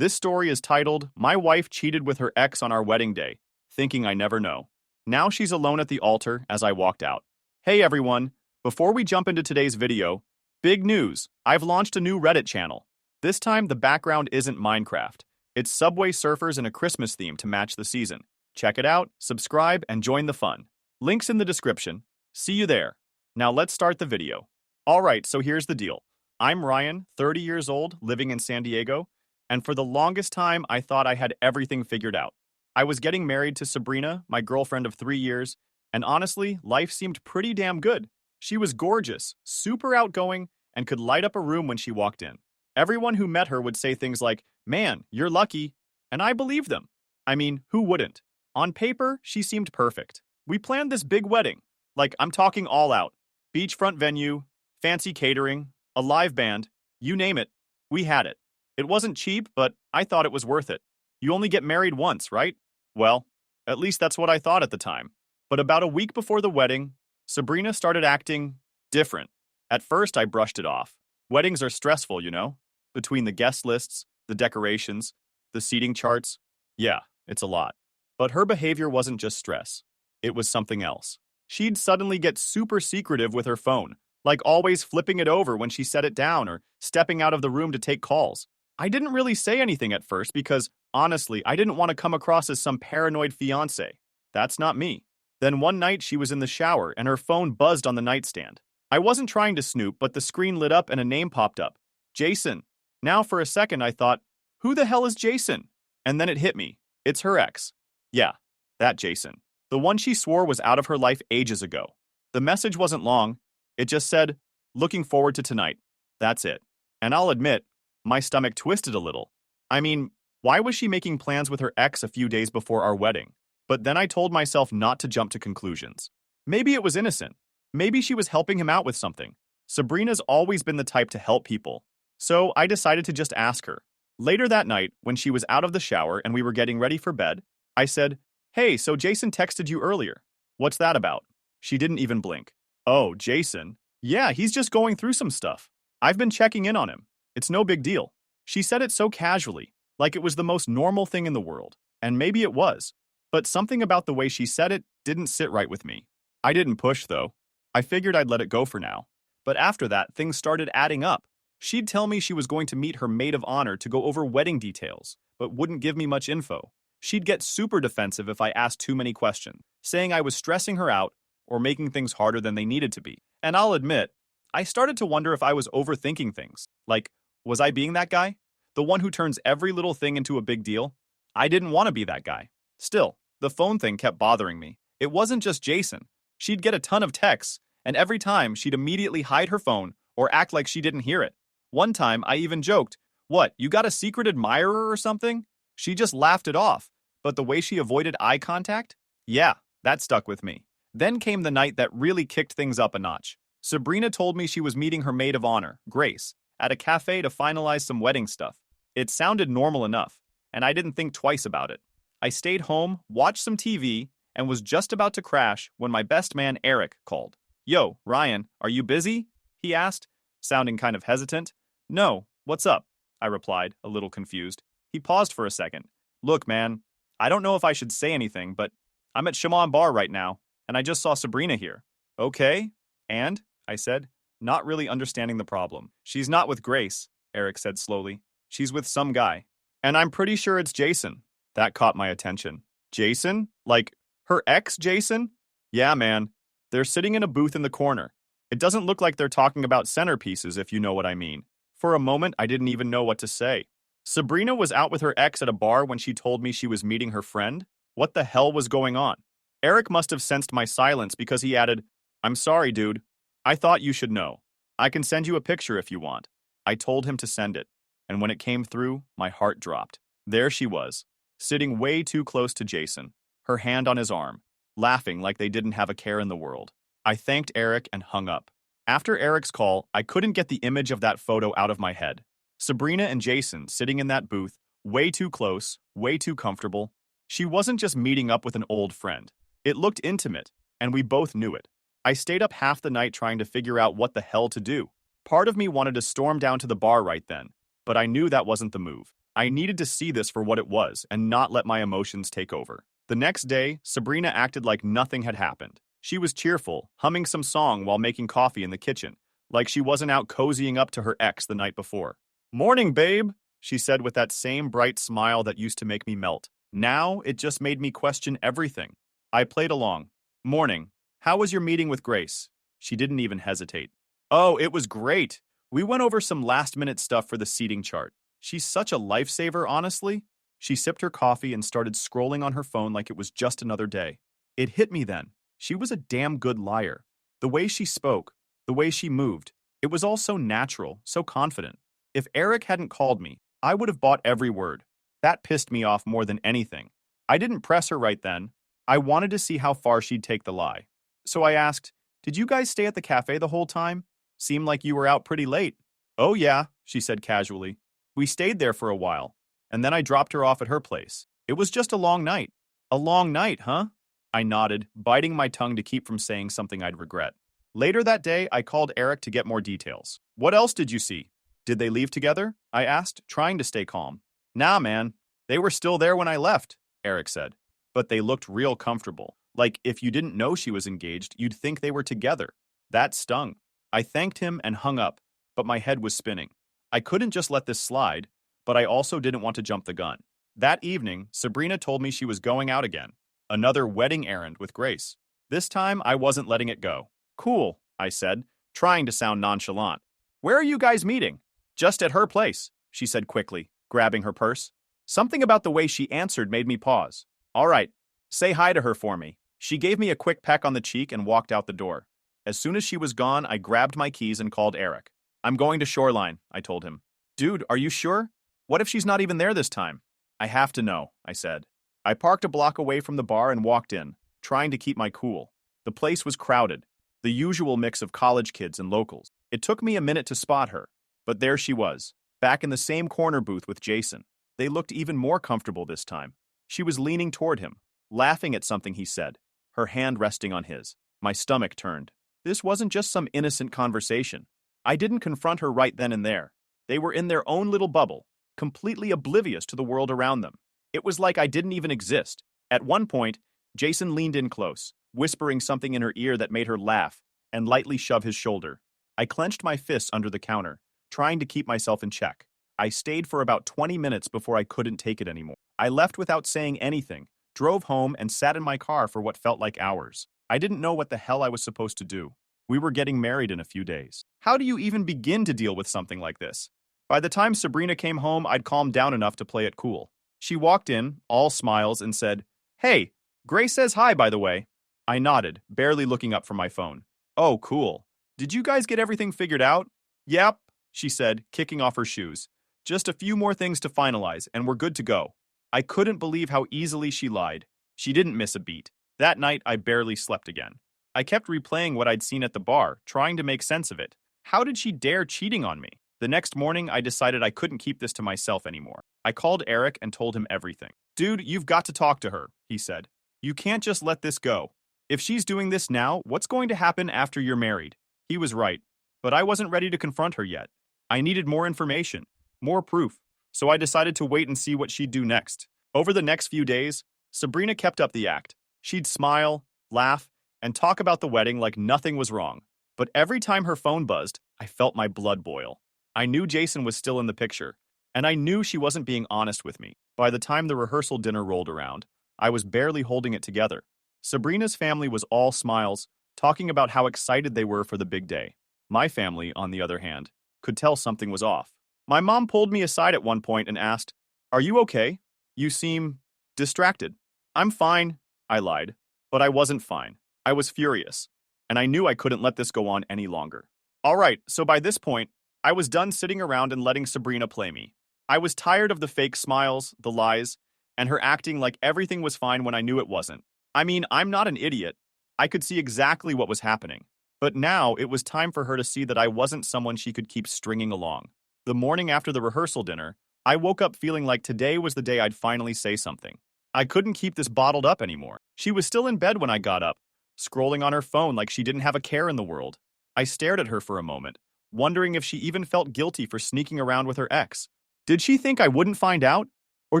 This story is titled, My Wife Cheated with Her Ex on Our Wedding Day, Thinking I Never Know. Now she's alone at the altar as I walked out. Hey everyone, before we jump into today's video, big news, I've launched a new Reddit channel. This time the background isn't Minecraft. It's Subway Surfers in a Christmas theme to match the season. Check it out, subscribe, and join the fun. Links in the description. See you there. Now let's start the video. Alright, so here's the deal. I'm Ryan, 30 years old, living in San Diego, and for the longest time I thought I had everything figured out. I was getting married to Sabrina, my girlfriend of 3 years, and honestly, life seemed pretty damn good. She was gorgeous, super outgoing, and could light up a room when she walked in. Everyone who met her would say things like, "Man, you're lucky," and I believed them. I mean, who wouldn't? On paper, she seemed perfect. We planned this big wedding. Like, I'm talking all out. Beachfront venue, fancy catering, a live band, you name it, we had it. It wasn't cheap, but I thought it was worth it. You only get married once, right? Well, at least that's what I thought at the time. But about a week before the wedding, Sabrina started acting different. At first, I brushed it off. Weddings are stressful, you know? Between the guest lists, the decorations, the seating charts. Yeah, it's a lot. But her behavior wasn't just stress. It was something else. She'd suddenly get super secretive with her phone, like always flipping it over when she set it down or stepping out of the room to take calls. I didn't really say anything at first because, honestly, I didn't want to come across as some paranoid fiancé. That's not me. Then one night she was in the shower and her phone buzzed on the nightstand. I wasn't trying to snoop, but the screen lit up and a name popped up. Jason. Now for a second I thought, who the hell is Jason? And then it hit me. It's her ex. Yeah, that Jason. The one she swore was out of her life ages ago. The message wasn't long. It just said, looking forward to tonight. That's it. And I'll admit, my stomach twisted a little. I mean, why was she making plans with her ex a few days before our wedding? But then I told myself not to jump to conclusions. Maybe it was innocent. Maybe she was helping him out with something. Sabrina's always been the type to help people. So I decided to just ask her. Later that night, when she was out of the shower and we were getting ready for bed, I said, "Hey, so Jason texted you earlier. What's that about?" She didn't even blink. "Oh, Jason? Yeah, he's just going through some stuff. I've been checking in on him. It's no big deal." She said it so casually, like it was the most normal thing in the world. And maybe it was. But something about the way she said it didn't sit right with me. I didn't push, though. I figured I'd let it go for now. But after that, things started adding up. She'd tell me she was going to meet her maid of honor to go over wedding details, but wouldn't give me much info. She'd get super defensive if I asked too many questions, saying I was stressing her out or making things harder than they needed to be. And I'll admit, I started to wonder if I was overthinking things. Like, was I being that guy? The one who turns every little thing into a big deal? I didn't want to be that guy. Still, the phone thing kept bothering me. It wasn't just Jason. She'd get a ton of texts, and every time she'd immediately hide her phone or act like she didn't hear it. One time, I even joked, "What, you got a secret admirer or something?" She just laughed it off, but the way she avoided eye contact? Yeah, that stuck with me. Then came the night that really kicked things up a notch. Sabrina told me she was meeting her maid of honor, Grace, at a cafe to finalize some wedding stuff. It sounded normal enough, and I didn't think twice about it. I stayed home, watched some TV, and was just about to crash when my best man Eric called. "Yo, Ryan, are you busy?" he asked, sounding kind of hesitant. "No, what's up?" I replied, a little confused. He paused for a second. "Look, man, I don't know if I should say anything, but I'm at Shimon Bar right now, and I just saw Sabrina here." "Okay, and?" I said, not really understanding the problem. "She's not with Grace," Eric said slowly. "She's with some guy. And I'm pretty sure it's Jason." That caught my attention. "Jason? Like, her ex Jason?" "Yeah, man. They're sitting in a booth in the corner. It doesn't look like they're talking about centerpieces, if you know what I mean." For a moment, I didn't even know what to say. Sabrina was out with her ex at a bar when she told me she was meeting her friend? What the hell was going on? Eric must have sensed my silence because he added, "I'm sorry, dude. I thought you should know. I can send you a picture if you want." I told him to send it, and when it came through, my heart dropped. There she was, sitting way too close to Jason, her hand on his arm, laughing like they didn't have a care in the world. I thanked Eric and hung up. After Eric's call, I couldn't get the image of that photo out of my head. Sabrina and Jason sitting in that booth, way too close, way too comfortable. She wasn't just meeting up with an old friend. It looked intimate, and we both knew it. I stayed up half the night trying to figure out what the hell to do. Part of me wanted to storm down to the bar right then, but I knew that wasn't the move. I needed to see this for what it was and not let my emotions take over. The next day, Sabrina acted like nothing had happened. She was cheerful, humming some song while making coffee in the kitchen, like she wasn't out cozying up to her ex the night before. "Morning, babe," she said with that same bright smile that used to make me melt. Now, it just made me question everything. I played along. "Morning. How was your meeting with Grace?" She didn't even hesitate. "Oh, it was great. We went over some last-minute stuff for the seating chart. She's such a lifesaver, honestly." She sipped her coffee and started scrolling on her phone like it was just another day. It hit me then. She was a damn good liar. The way she spoke, the way she moved, it was all so natural, so confident. If Eric hadn't called me, I would have bought every word. That pissed me off more than anything. I didn't press her right then. I wanted to see how far she'd take the lie. So I asked, "Did you guys stay at the cafe the whole time? Seemed like you were out pretty late." "Oh yeah," she said casually. "We stayed there for a while, and then I dropped her off at her place. It was just a long night." "A long night, huh?" I nodded, biting my tongue to keep from saying something I'd regret. Later that day, I called Eric to get more details. "What else did you see? Did they leave together?" I asked, trying to stay calm. "Nah, man. They were still there when I left," Eric said. "But they looked real comfortable. Like, if you didn't know she was engaged, you'd think they were together." That stung. I thanked him and hung up, but my head was spinning. I couldn't just let this slide, but I also didn't want to jump the gun. That evening, Sabrina told me she was going out again. Another wedding errand with Grace. This time, I wasn't letting it go. "Cool," I said, trying to sound nonchalant. "Where are you guys meeting?" "Just at her place," she said quickly, grabbing her purse. Something about the way she answered made me pause. "All right, say hi to her for me." She gave me a quick peck on the cheek and walked out the door. As soon as she was gone, I grabbed my keys and called Eric. "I'm going to Shoreline," I told him. "Dude, are you sure? What if she's not even there this time?" "I have to know," I said. I parked a block away from the bar and walked in, trying to keep my cool. The place was crowded, the usual mix of college kids and locals. It took me a minute to spot her, but there she was, back in the same corner booth with Jason. They looked even more comfortable this time. She was leaning toward him, laughing at something he said, her hand resting on his. My stomach turned. This wasn't just some innocent conversation. I didn't confront her right then and there. They were in their own little bubble, completely oblivious to the world around them. It was like I didn't even exist. At one point, Jason leaned in close, whispering something in her ear that made her laugh and lightly shove his shoulder. I clenched my fists under the counter, trying to keep myself in check. I stayed for about 20 minutes before I couldn't take it anymore. I left without saying anything, drove home, and sat in my car for what felt like hours. I didn't know what the hell I was supposed to do. We were getting married in a few days. How do you even begin to deal with something like this? By the time Sabrina came home, I'd calmed down enough to play it cool. She walked in, all smiles, and said, "Hey, Grace says hi, by the way." I nodded, barely looking up from my phone. "Oh, cool. Did you guys get everything figured out?" "Yep," she said, kicking off her shoes. "Just a few more things to finalize, and we're good to go." I couldn't believe how easily she lied. She didn't miss a beat. That night, I barely slept again. I kept replaying what I'd seen at the bar, trying to make sense of it. How did she dare cheating on me? The next morning, I decided I couldn't keep this to myself anymore. I called Eric and told him everything. "Dude, you've got to talk to her," he said. "You can't just let this go. If she's doing this now, what's going to happen after you're married?" He was right, but I wasn't ready to confront her yet. I needed more information, more proof, so I decided to wait and see what she'd do next. Over the next few days, Sabrina kept up the act. She'd smile, laugh, and talk about the wedding like nothing was wrong. But every time her phone buzzed, I felt my blood boil. I knew Jason was still in the picture, and I knew she wasn't being honest with me. By the time the rehearsal dinner rolled around, I was barely holding it together. Sabrina's family was all smiles, talking about how excited they were for the big day. My family, on the other hand, could tell something was off. My mom pulled me aside at one point and asked, "Are you okay? You seem distracted." "I'm fine," I lied. But I wasn't fine. I was furious, and I knew I couldn't let this go on any longer. All right, so by this point, I was done sitting around and letting Sabrina play me. I was tired of the fake smiles, the lies, and her acting like everything was fine when I knew it wasn't. I mean, I'm not an idiot. I could see exactly what was happening. But now it was time for her to see that I wasn't someone she could keep stringing along. The morning after the rehearsal dinner, I woke up feeling like today was the day I'd finally say something. I couldn't keep this bottled up anymore. She was still in bed when I got up, scrolling on her phone like she didn't have a care in the world. I stared at her for a moment, wondering if she even felt guilty for sneaking around with her ex. Did she think I wouldn't find out? Or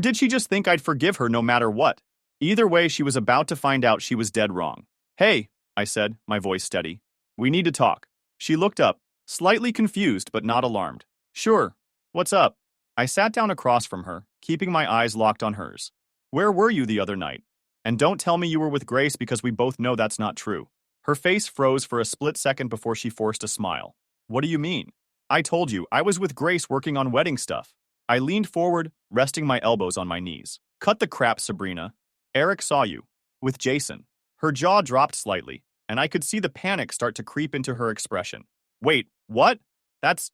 did she just think I'd forgive her no matter what? Either way, she was about to find out she was dead wrong. Hey, I said, my voice steady. We need to talk. She looked up, slightly confused but not alarmed. Sure. What's up? I sat down across from her, keeping my eyes locked on hers. Where were you the other night? And don't tell me you were with Grace because we both know that's not true. Her face froze for a split second before she forced a smile. What do you mean? I told you, I was with Grace working on wedding stuff. I leaned forward, resting my elbows on my knees. Cut the crap, Sabrina. Eric saw you. With Jason. Her jaw dropped slightly, and I could see the panic start to creep into her expression. Wait, what? That's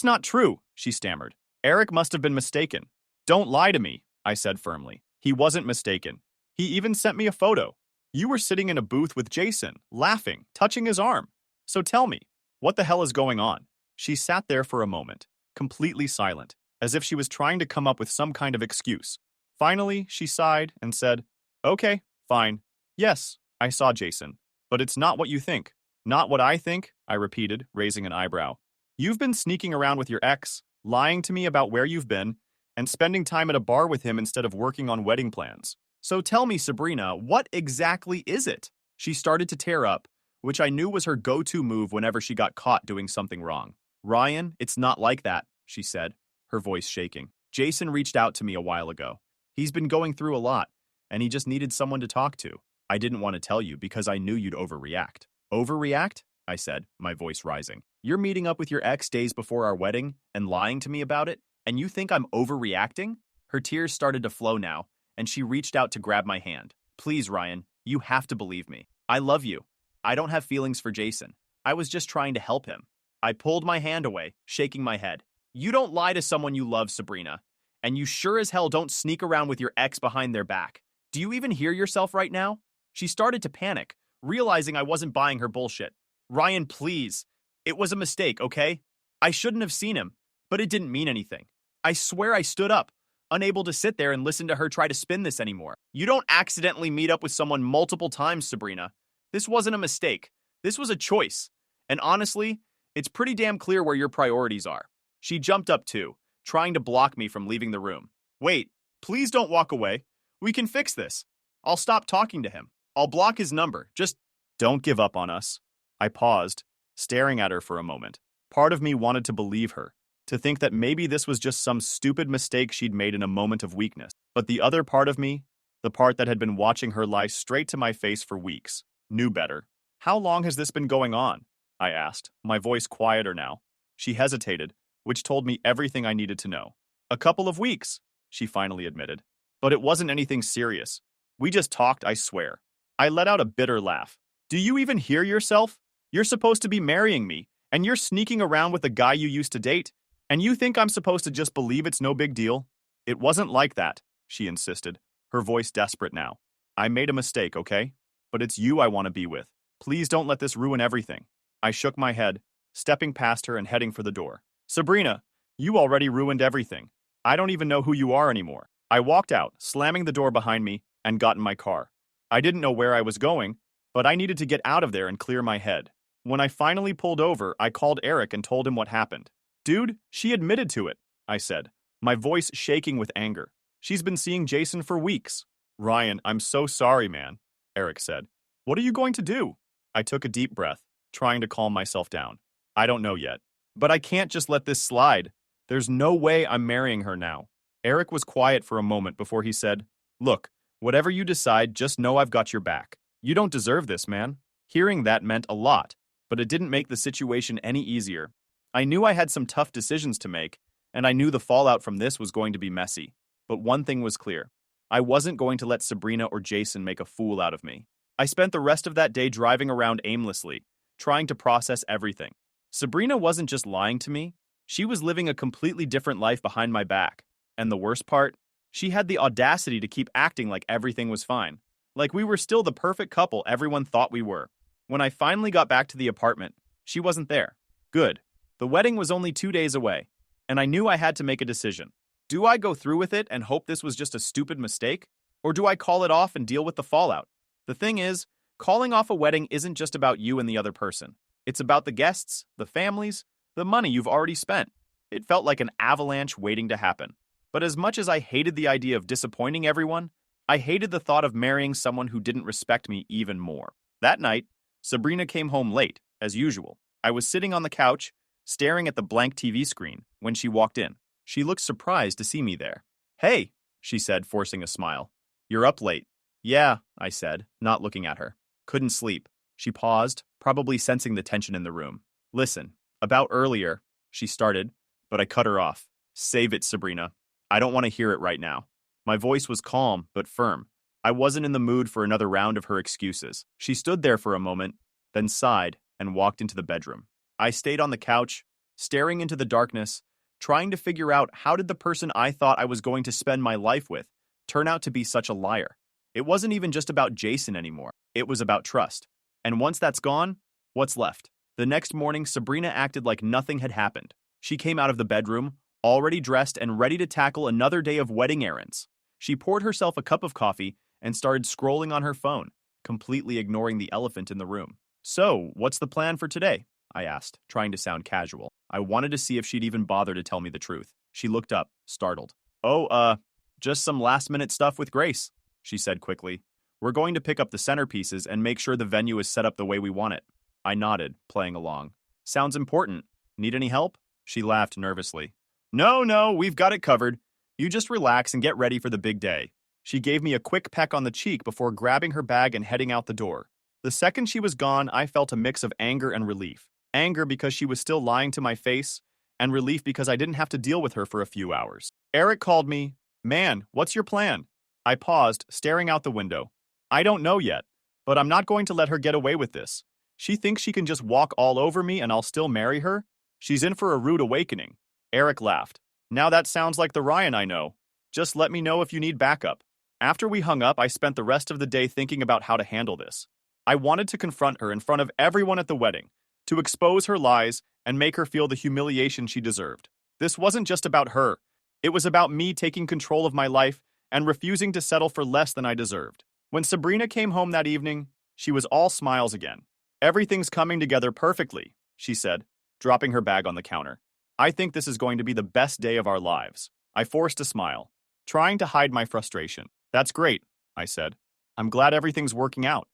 not true, she stammered. Eric must have been mistaken. Don't lie to me, I said firmly. He wasn't mistaken. He even sent me a photo. You were sitting in a booth with Jason, laughing, touching his arm. So tell me, what the hell is going on? She sat there for a moment, completely silent, as if she was trying to come up with some kind of excuse. Finally, she sighed and said, Okay, fine. Yes, I saw Jason. But it's not what you think. Not what I think, I repeated, raising an eyebrow. You've been sneaking around with your ex, lying to me about where you've been, and spending time at a bar with him instead of working on wedding plans. So tell me, Sabrina, what exactly is it? She started to tear up, which I knew was her go-to move whenever she got caught doing something wrong. Ryan, it's not like that, she said, her voice shaking. Jason reached out to me a while ago. He's been going through a lot, and he just needed someone to talk to. I didn't want to tell you because I knew you'd overreact. Overreact? I said, my voice rising. You're meeting up with your ex days before our wedding and lying to me about it, and you think I'm overreacting? Her tears started to flow now, and she reached out to grab my hand. Please, Ryan, you have to believe me. I love you. I don't have feelings for Jason. I was just trying to help him. I pulled my hand away, shaking my head. You don't lie to someone you love, Sabrina. And you sure as hell don't sneak around with your ex behind their back. Do you even hear yourself right now? She started to panic, realizing I wasn't buying her bullshit. Ryan, please. It was a mistake, okay? I shouldn't have seen him, but it didn't mean anything. I swear I stood up, unable to sit there and listen to her try to spin this anymore. You don't accidentally meet up with someone multiple times, Sabrina. This wasn't a mistake. This was a choice. And honestly, it's pretty damn clear where your priorities are. She jumped up too, trying to block me from leaving the room. Wait, please don't walk away. We can fix this. I'll stop talking to him. I'll block his number. Just don't give up on us. I paused, staring at her for a moment. Part of me wanted to believe her, to think that maybe this was just some stupid mistake she'd made in a moment of weakness. But the other part of me, the part that had been watching her lie straight to my face for weeks, knew better. How long has this been going on? I asked, my voice quieter now. She hesitated, which told me everything I needed to know. A couple of weeks, she finally admitted. But it wasn't anything serious. We just talked, I swear. I let out a bitter laugh. Do you even hear yourself? You're supposed to be marrying me, and you're sneaking around with a guy you used to date, and you think I'm supposed to just believe it's no big deal? It wasn't like that, she insisted, her voice desperate now. I made a mistake, okay? But it's you I want to be with. Please don't let this ruin everything. I shook my head, stepping past her and heading for the door. Sabrina, you already ruined everything. I don't even know who you are anymore. I walked out, slamming the door behind me, and got in my car. I didn't know where I was going, but I needed to get out of there and clear my head. When I finally pulled over, I called Eric and told him what happened. Dude, she admitted to it, I said, my voice shaking with anger. She's been seeing Jason for weeks. Ryan, I'm so sorry, man, Eric said. What are you going to do? I took a deep breath, trying to calm myself down. I don't know yet. But I can't just let this slide. There's no way I'm marrying her now. Eric was quiet for a moment before he said, Look, whatever you decide, just know I've got your back. You don't deserve this, man. Hearing that meant a lot, but it didn't make the situation any easier. I knew I had some tough decisions to make, and I knew the fallout from this was going to be messy. But one thing was clear. I wasn't going to let Sabrina or Jason make a fool out of me. I spent the rest of that day driving around aimlessly, trying to process everything. Sabrina wasn't just lying to me. She was living a completely different life behind my back. And the worst part? She had the audacity to keep acting like everything was fine. Like we were still the perfect couple everyone thought we were. When I finally got back to the apartment, she wasn't there. Good. The wedding was only 2 days away, and I knew I had to make a decision. Do I go through with it and hope this was just a stupid mistake? Or do I call it off and deal with the fallout? The thing is, calling off a wedding isn't just about you and the other person. It's about the guests, the families, the money you've already spent. It felt like an avalanche waiting to happen. But as much as I hated the idea of disappointing everyone, I hated the thought of marrying someone who didn't respect me even more. That night, Sabrina came home late, as usual. I was sitting on the couch, staring at the blank TV screen, when she walked in. She looked surprised to see me there. "Hey," she said, forcing a smile. "You're up late." "Yeah," I said, not looking at her. "Couldn't sleep." She paused, probably sensing the tension in the room. "Listen, about earlier," she started, but I cut her off. "Save it, Sabrina. I don't want to hear it right now." My voice was calm, but firm. I wasn't in the mood for another round of her excuses. She stood there for a moment, then sighed and walked into the bedroom. I stayed on the couch, staring into the darkness, trying to figure out how did the person I thought I was going to spend my life with turn out to be such a liar. It wasn't even just about Jason anymore. It was about trust. And once that's gone, what's left? The next morning, Sabrina acted like nothing had happened. She came out of the bedroom, already dressed and ready to tackle another day of wedding errands. She poured herself a cup of coffee and started scrolling on her phone, completely ignoring the elephant in the room. "So, what's the plan for today?" I asked, trying to sound casual. I wanted to see if she'd even bother to tell me the truth. She looked up, startled. "Oh, just some last-minute stuff with Grace," she said quickly. "We're going to pick up the centerpieces and make sure the venue is set up the way we want it." I nodded, playing along. "Sounds important. Need any help?" She laughed nervously. No, we've got it covered. You just relax and get ready for the big day." She gave me a quick peck on the cheek before grabbing her bag and heading out the door. The second she was gone, I felt a mix of anger and relief. Anger because she was still lying to my face, and relief because I didn't have to deal with her for a few hours. Eric called me. "Man, what's your plan?" I paused, staring out the window. "I don't know yet, but I'm not going to let her get away with this. She thinks she can just walk all over me and I'll still marry her? She's in for a rude awakening." Eric laughed. "Now that sounds like the Ryan I know. Just let me know if you need backup." After we hung up, I spent the rest of the day thinking about how to handle this. I wanted to confront her in front of everyone at the wedding, to expose her lies and make her feel the humiliation she deserved. This wasn't just about her. It was about me taking control of my life and refusing to settle for less than I deserved. When Sabrina came home that evening, she was all smiles again. "Everything's coming together perfectly," she said, dropping her bag on the counter. "I think this is going to be the best day of our lives." I forced a smile, trying to hide my frustration. "That's great," I said. "I'm glad everything's working out."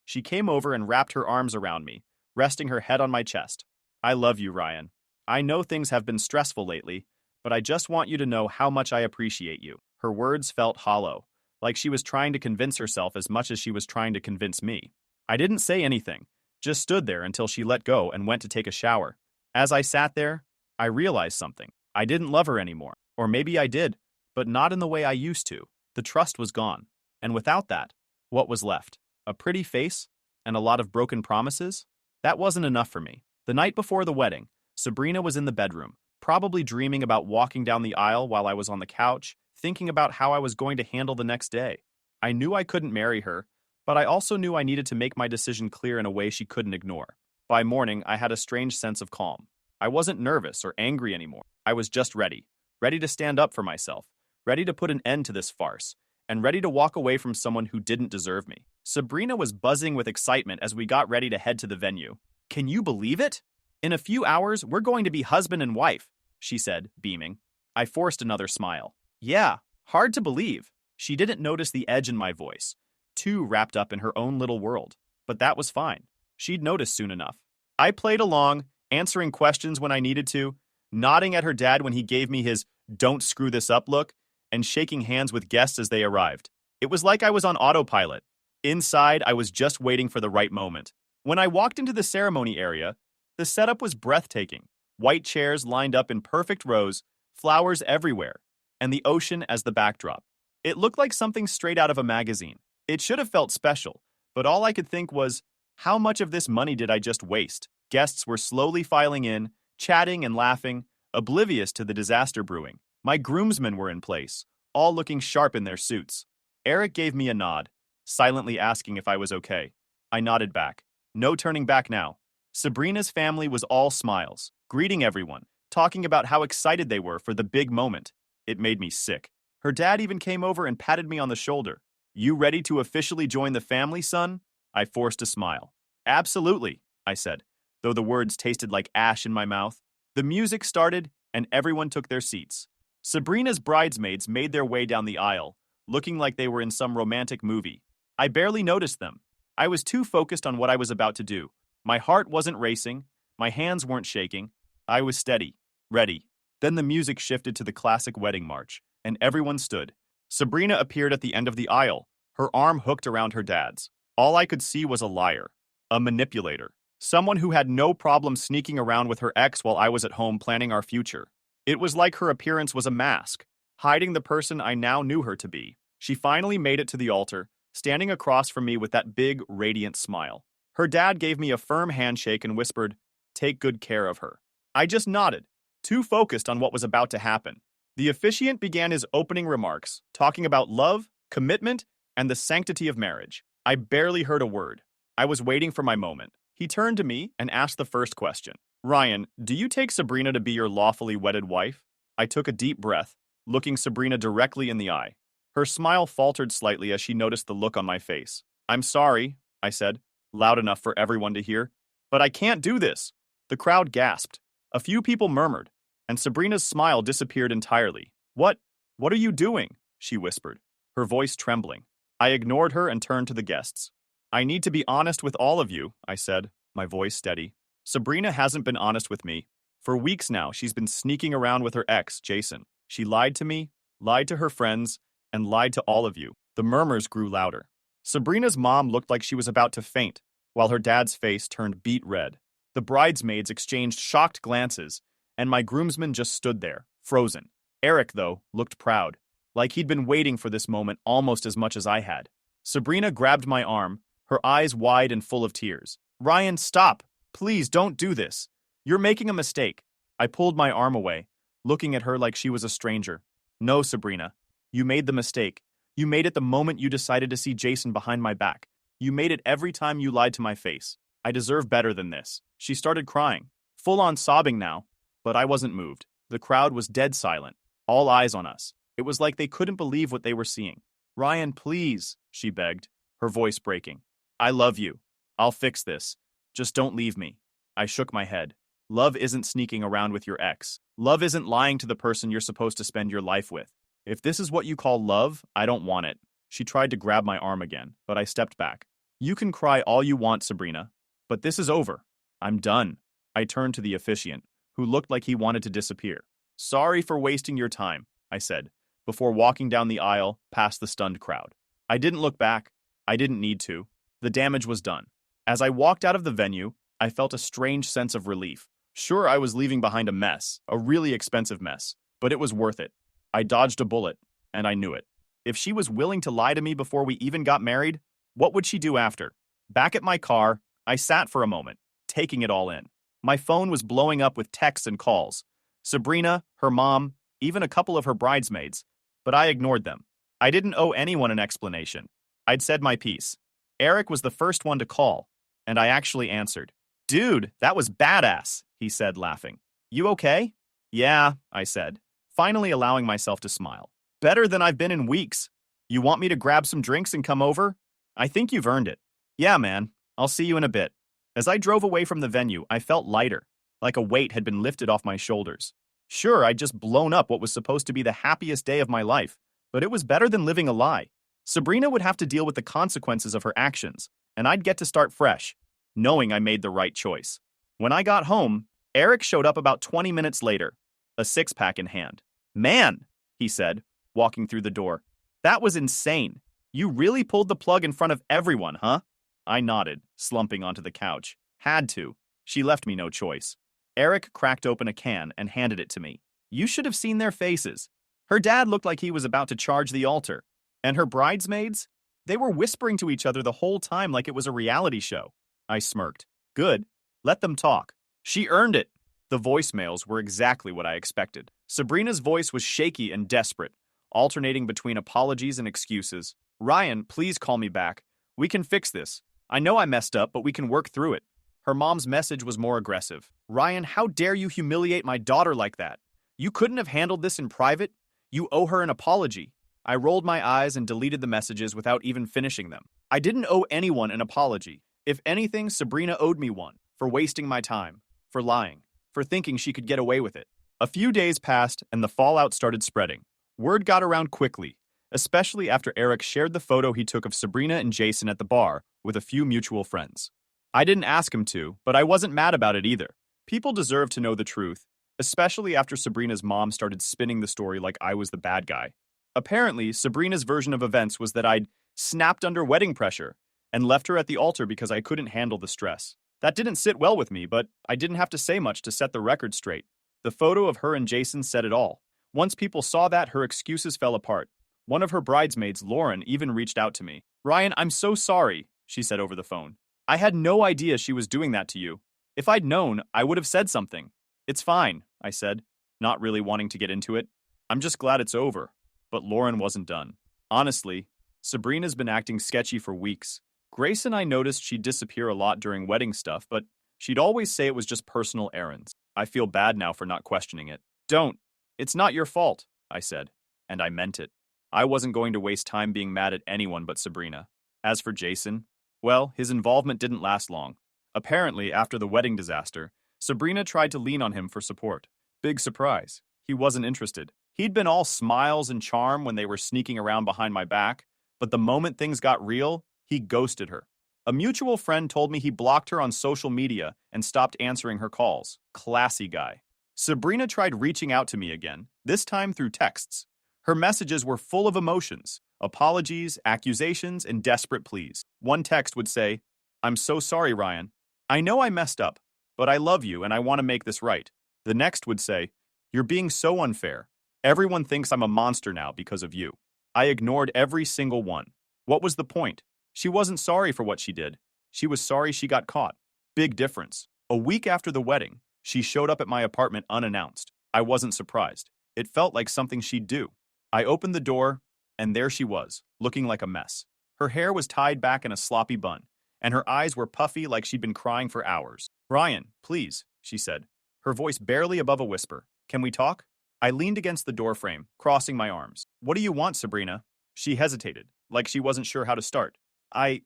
She came over and wrapped her arms around me, resting her head on my chest. "I love you, Ryan. I know things have been stressful lately, but I just want you to know how much I appreciate you." Her words felt hollow, like she was trying to convince herself as much as she was trying to convince me. I didn't say anything, just stood there until she let go and went to take a shower. As I sat there, I realized something. I didn't love her anymore. Or maybe I did, but not in the way I used to. The trust was gone. And without that, what was left? A pretty face and a lot of broken promises? That wasn't enough for me. The night before the wedding, Sabrina was in the bedroom, probably dreaming about walking down the aisle while I was on the couch, thinking about how I was going to handle the next day. I knew I couldn't marry her, but I also knew I needed to make my decision clear in a way she couldn't ignore. By morning, I had a strange sense of calm. I wasn't nervous or angry anymore. I was just ready. Ready to stand up for myself. Ready to put an end to this farce. And ready to walk away from someone who didn't deserve me. Sabrina was buzzing with excitement as we got ready to head to the venue. "Can you believe it? In a few hours, we're going to be husband and wife," she said, beaming. I forced another smile. "Yeah, hard to believe." She didn't notice the edge in my voice, too wrapped up in her own little world. But that was fine. She'd notice soon enough. I played along, answering questions when I needed to, nodding at her dad when he gave me his "don't screw this up" look, and shaking hands with guests as they arrived. It was like I was on autopilot. Inside, I was just waiting for the right moment. When I walked into the ceremony area, the setup was breathtaking. White chairs lined up in perfect rows, flowers everywhere, and the ocean as the backdrop. It looked like something straight out of a magazine. It should have felt special, but all I could think was, how much of this money did I just waste? Guests were slowly filing in, chatting and laughing, oblivious to the disaster brewing. My groomsmen were in place, all looking sharp in their suits. Eric gave me a nod, silently asking if I was okay. I nodded back. No turning back now. Sabrina's family was all smiles, greeting everyone, talking about how excited they were for the big moment. It made me sick. Her dad even came over and patted me on the shoulder. "You ready to officially join the family, son?" I forced a smile. "Absolutely," I said, though the words tasted like ash in my mouth. The music started, and everyone took their seats. Sabrina's bridesmaids made their way down the aisle, looking like they were in some romantic movie. I barely noticed them. I was too focused on what I was about to do. My heart wasn't racing, my hands weren't shaking. I was steady, ready. Then the music shifted to the classic wedding march, and everyone stood. Sabrina appeared at the end of the aisle, her arm hooked around her dad's. All I could see was a liar, a manipulator, someone who had no problem sneaking around with her ex while I was at home planning our future. It was like her appearance was a mask, hiding the person I now knew her to be. She finally made it to the altar, standing across from me with that big, radiant smile. Her dad gave me a firm handshake and whispered, "Take good care of her." I just nodded, too focused on what was about to happen. The officiant began his opening remarks, talking about love, commitment, and the sanctity of marriage. I barely heard a word. I was waiting for my moment. He turned to me and asked the first question. "Ryan, do you take Sabrina to be your lawfully wedded wife?" I took a deep breath, looking Sabrina directly in the eye. Her smile faltered slightly as she noticed the look on my face. "I'm sorry," I said, loud enough for everyone to hear, "but I can't do this." The crowd gasped. A few people murmured, and Sabrina's smile disappeared entirely. What are you doing?" she whispered, her voice trembling. I ignored her and turned to the guests. "I need to be honest with all of you," I said, my voice steady. "Sabrina hasn't been honest with me. For weeks now, she's been sneaking around with her ex, Jason. She lied to me, lied to her friends, and lied to all of you." The murmurs grew louder. Sabrina's mom looked like she was about to faint, while her dad's face turned beet red. The bridesmaids exchanged shocked glances, and my groomsmen just stood there, frozen. Eric, though, looked proud, like he'd been waiting for this moment almost as much as I had. Sabrina grabbed my arm, her eyes wide and full of tears. "Ryan, stop! Please don't do this. You're making a mistake." I pulled my arm away, looking at her like she was a stranger. "No, Sabrina. You made the mistake. You made it the moment you decided to see Jason behind my back. You made it every time you lied to my face. I deserve better than this." She started crying, full-on sobbing now, but I wasn't moved. The crowd was dead silent, all eyes on us. It was like they couldn't believe what they were seeing. "Ryan, please," she begged, her voice breaking. "I love you. I'll fix this. Just don't leave me." I shook my head. Love isn't sneaking around with your ex. Love isn't lying to the person you're supposed to spend your life with. If this is what you call love, I don't want it. She tried to grab my arm again, but I stepped back. "You can cry all you want, Sabrina, but this is over. I'm done." I turned to the officiant, who looked like he wanted to disappear. "Sorry for wasting your time," I said, before walking down the aisle past the stunned crowd. I didn't look back. I didn't need to. The damage was done. As I walked out of the venue, I felt a strange sense of relief. Sure, I was leaving behind a mess, a really expensive mess, but it was worth it. I dodged a bullet, and I knew it. If she was willing to lie to me before we even got married, what would she do after? Back at my car, I sat for a moment, taking it all in. My phone was blowing up with texts and calls. Sabrina, her mom, even a couple of her bridesmaids. But I ignored them. I didn't owe anyone an explanation. I'd said my piece. Eric was the first one to call, and I actually answered. "Dude, that was badass," he said, laughing. "You okay?" "Yeah," I said, finally allowing myself to smile. "Better than I've been in weeks. You want me to grab some drinks and come over? I think you've earned it." "Yeah, man. I'll see you in a bit." As I drove away from the venue, I felt lighter, like a weight had been lifted off my shoulders. Sure, I'd just blown up what was supposed to be the happiest day of my life, but it was better than living a lie. Sabrina would have to deal with the consequences of her actions, and I'd get to start fresh, knowing I made the right choice. When I got home, Eric showed up about 20 minutes later, a six-pack in hand. "Man," he said, walking through the door, "that was insane. You really pulled the plug in front of everyone, huh?" I nodded, slumping onto the couch. "Had to. She left me no choice." Eric cracked open a can and handed it to me. You should have seen their faces. Her dad looked like he was about to charge the altar. And her bridesmaids? They were whispering to each other the whole time like it was a reality show. I smirked. Good. Let them talk. She earned it. The voicemails were exactly what I expected. Sabrina's voice was shaky and desperate, alternating between apologies and excuses. "Ryan, please call me back. We can fix this. I know I messed up, but we can work through it." Her mom's message was more aggressive. "Ryan, how dare you humiliate my daughter like that? You couldn't have handled this in private? You owe her an apology." I rolled my eyes and deleted the messages without even finishing them. I didn't owe anyone an apology. If anything, Sabrina owed me one, for wasting my time, for lying, for thinking she could get away with it. A few days passed, and the fallout started spreading. Word got around quickly, especially after Eric shared the photo he took of Sabrina and Jason at the bar with a few mutual friends. I didn't ask him to, but I wasn't mad about it either. People deserve to know the truth, especially after Sabrina's mom started spinning the story like I was the bad guy. Apparently, Sabrina's version of events was that I'd snapped under wedding pressure and left her at the altar because I couldn't handle the stress. That didn't sit well with me, but I didn't have to say much to set the record straight. The photo of her and Jason said it all. Once people saw that, her excuses fell apart. One of her bridesmaids, Lauren, even reached out to me. "Ryan, I'm so sorry," she said over the phone. "I had no idea she was doing that to you. If I'd known, I would have said something." "It's fine," I said, not really wanting to get into it. "I'm just glad it's over." But Lauren wasn't done. Honestly, Sabrina's been acting sketchy for weeks. Grace and I noticed she'd disappear a lot during wedding stuff, but she'd always say it was just personal errands. I feel bad now for not questioning it. "Don't. It's not your fault," I said, and I meant it. I wasn't going to waste time being mad at anyone but Sabrina. As for Jason, well, his involvement didn't last long. Apparently, after the wedding disaster, Sabrina tried to lean on him for support. Big surprise. He wasn't interested. He'd been all smiles and charm when they were sneaking around behind my back, but the moment things got real, he ghosted her. A mutual friend told me he blocked her on social media and stopped answering her calls. Classy guy. Sabrina tried reaching out to me again, this time through texts. Her messages were full of emotions, apologies, accusations, and desperate pleas. One text would say, "I'm so sorry, Ryan. I know I messed up, but I love you and I want to make this right." The next would say, "You're being so unfair. Everyone thinks I'm a monster now because of you." I ignored every single one. What was the point? She wasn't sorry for what she did. She was sorry she got caught. Big difference. A week after the wedding, she showed up at my apartment unannounced. I wasn't surprised. It felt like something she'd do. I opened the door, and there she was, looking like a mess. Her hair was tied back in a sloppy bun, and her eyes were puffy like she'd been crying for hours. "Ryan, please," she said, her voice barely above a whisper. "Can we talk?" I leaned against the doorframe, crossing my arms. "What do you want, Sabrina?" She hesitated, like she wasn't sure how to start. I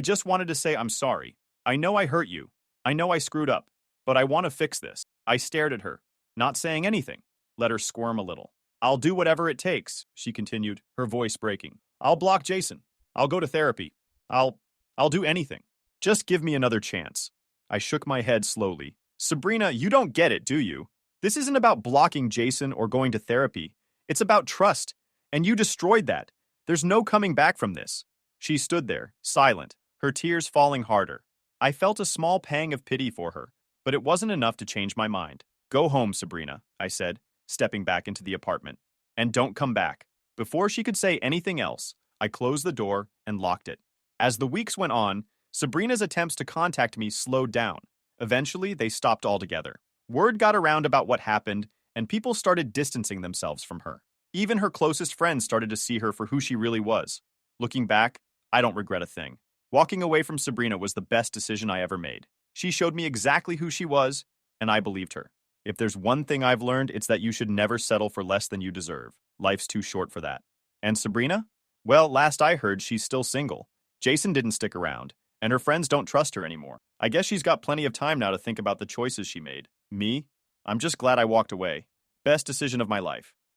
just wanted to say I'm sorry. I know I hurt you. I know I screwed up. But I want to fix this." I stared at her, not saying anything. Let her squirm a little. "I'll do whatever it takes," she continued, her voice breaking. "I'll block Jason. I'll go to therapy. I'll do anything. Just give me another chance." I shook my head slowly. "Sabrina, you don't get it, do you? This isn't about blocking Jason or going to therapy. It's about trust. And you destroyed that. There's no coming back from this." She stood there, silent, her tears falling harder. I felt a small pang of pity for her, but it wasn't enough to change my mind. "Go home, Sabrina," I said, stepping back into the apartment. "And don't come back." Before she could say anything else, I closed the door and locked it. As the weeks went on, Sabrina's attempts to contact me slowed down. Eventually, they stopped altogether. Word got around about what happened, and people started distancing themselves from her. Even her closest friends started to see her for who she really was. Looking back, I don't regret a thing. Walking away from Sabrina was the best decision I ever made. She showed me exactly who she was, and I believed her. If there's one thing I've learned, it's that you should never settle for less than you deserve. Life's too short for that. And Sabrina? Well, last I heard, she's still single. Jason didn't stick around, and her friends don't trust her anymore. I guess she's got plenty of time now to think about the choices she made. Me? I'm just glad I walked away. Best decision of my life.